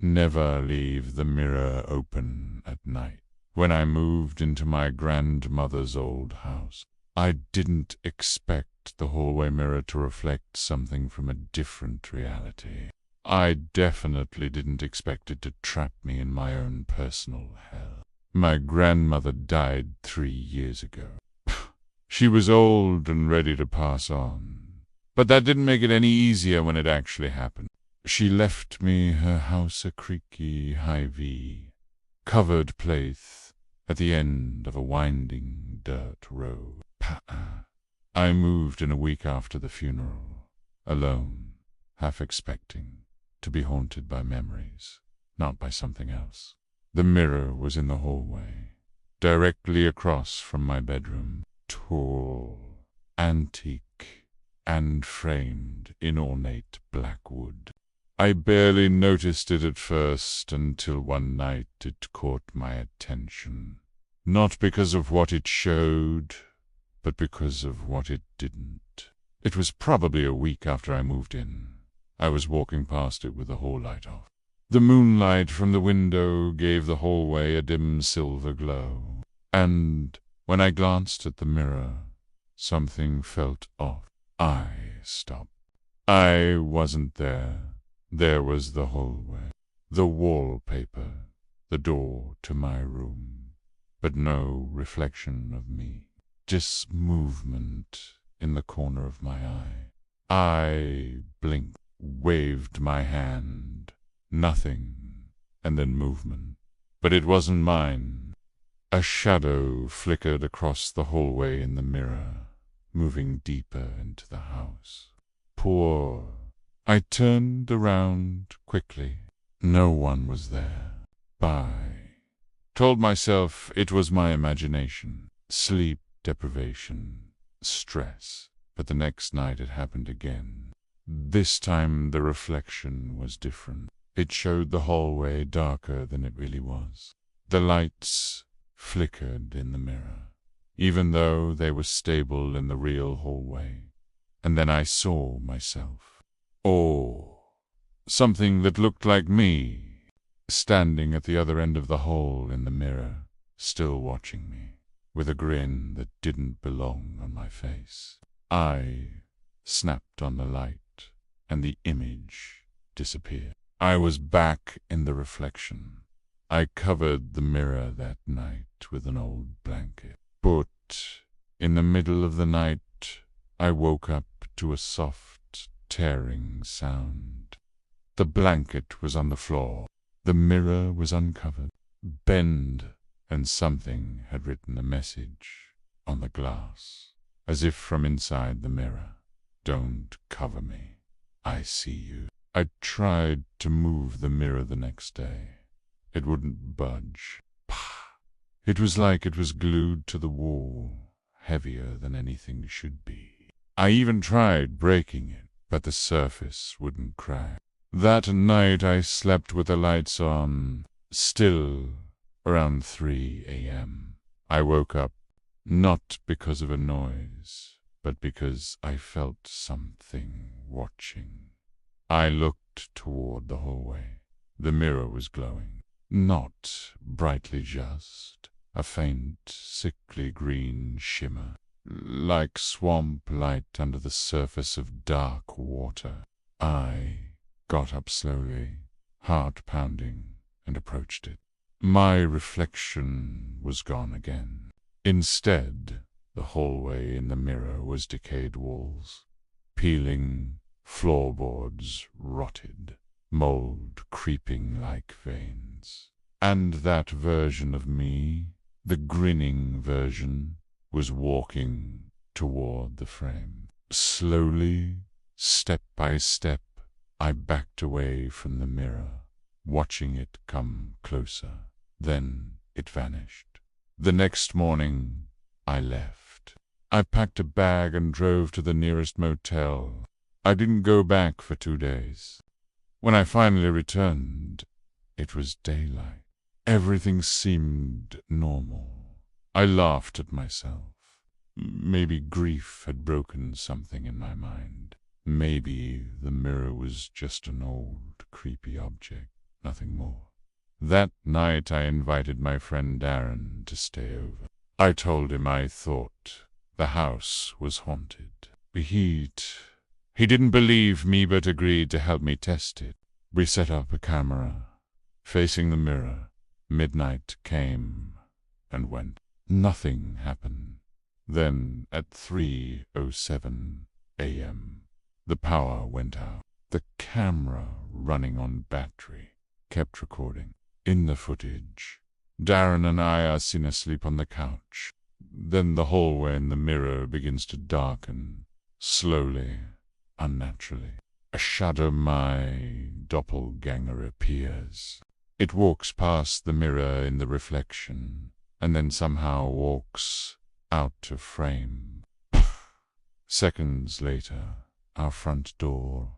Never leave the mirror open at night. When I moved into my grandmother's old house, I didn't expect the hallway mirror to reflect something from a different reality. I definitely didn't expect it to trap me in my own personal hell. My grandmother died 3 years ago. She was old and ready to pass on, but that didn't make it any easier when it actually happened. She left me her house a creaky Hy-Vee, covered place at the end of a winding dirt road. I moved in a week after the funeral, alone, half expecting to be haunted by memories, not by something else. The mirror was in the hallway, directly across from my bedroom, tall, antique, and framed in ornate black wood. I barely noticed it at first until one night it caught my attention, not because of what it showed, but because of what it didn't. It was probably a week after I moved in. I was walking past it with the hall light off. The moonlight from the window gave the hallway a dim silver glow, and when I glanced at the mirror, something felt off. I stopped. I wasn't there. There was the hallway, the wallpaper, the door to my room, but no reflection of me. Just movement in the corner of my eye. I blinked, waved my hand. Nothing, and then movement. But it wasn't mine. A shadow flickered across the hallway in the mirror, moving deeper into the house. Poor. I turned around quickly. No one was there. Told myself it was my imagination, sleep deprivation, stress. But the next night it happened again. This time the reflection was different. It showed the hallway darker than it really was. The lights flickered in the mirror, even though they were stable in the real hallway. And then I saw myself. Or something that looked like me, standing at the other end of the hole in the mirror, still watching me, with a grin that didn't belong on my face. I snapped on the light, and the image disappeared. I was back in the reflection. I covered the mirror that night with an old blanket. But in the middle of the night, I woke up to a soft, tearing sound. The blanket was on the floor. The mirror was uncovered. Bend, and something had written a message on the glass, as if from inside the mirror. Don't cover me. I see you. I tried to move the mirror the next day. It wouldn't budge. It was like it was glued to the wall, heavier than anything should be. I even tried breaking it, but the surface wouldn't crack. That night I slept with the lights on, still around 3 a.m. I woke up, not because of a noise, but because I felt something watching. I looked toward the hallway. The mirror was glowing. Not brightly, just a faint, sickly green shimmer, like swamp light under the surface of dark water. I got up slowly, heart pounding, and approached it. My reflection was gone again. Instead, the hallway in the mirror was decayed walls, peeling floorboards rotted, mold creeping like veins. And that version of me, the grinning version, was walking toward the frame. Slowly, step by step, I backed away from the mirror, watching it come closer. Then it vanished. The next morning, I left. I packed a bag and drove to the nearest motel. I didn't go back for 2 days. When I finally returned, it was daylight. Everything seemed normal. I laughed at myself. Maybe grief had broken something in my mind. Maybe the mirror was just an old, creepy object. nothing more. That night I invited my friend Darren to stay over. I told him I thought the house was haunted. He didn't believe me but agreed to help me test it. We set up a camera facing the mirror. Midnight came and went. Nothing happened. Then at 3:07 a.m., the power went out. The camera, running on battery, kept recording. In the footage, Darren and I are seen asleep on the couch. Then the hallway in the mirror begins to darken, slowly, unnaturally. A shadow, my doppelganger, appears. It walks past the mirror in the reflection, and then somehow walks out of frame. Seconds later, our front door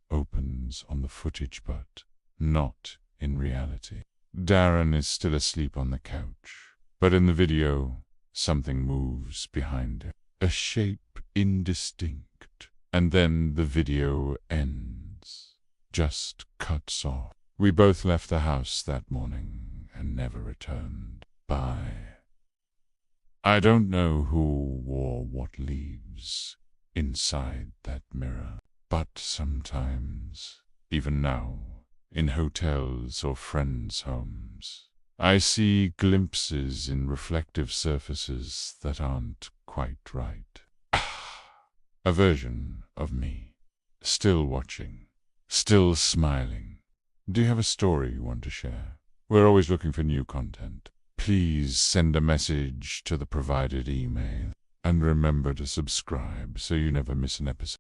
opens on the footage, but not in reality. Darren is still asleep on the couch, but in the video, something moves behind him. A shape indistinct, and then the video ends, just cuts off. We both left the house that morning and never returned. Bye. I don't know who or what lives inside that mirror, but sometimes, even now, in hotels or friends' homes, I see glimpses in reflective surfaces that aren't quite right. A version of me, still watching, still smiling. Do you have a story you want to share? We're always looking for new content. Please send a message to the provided email, and remember to subscribe so you never miss an episode.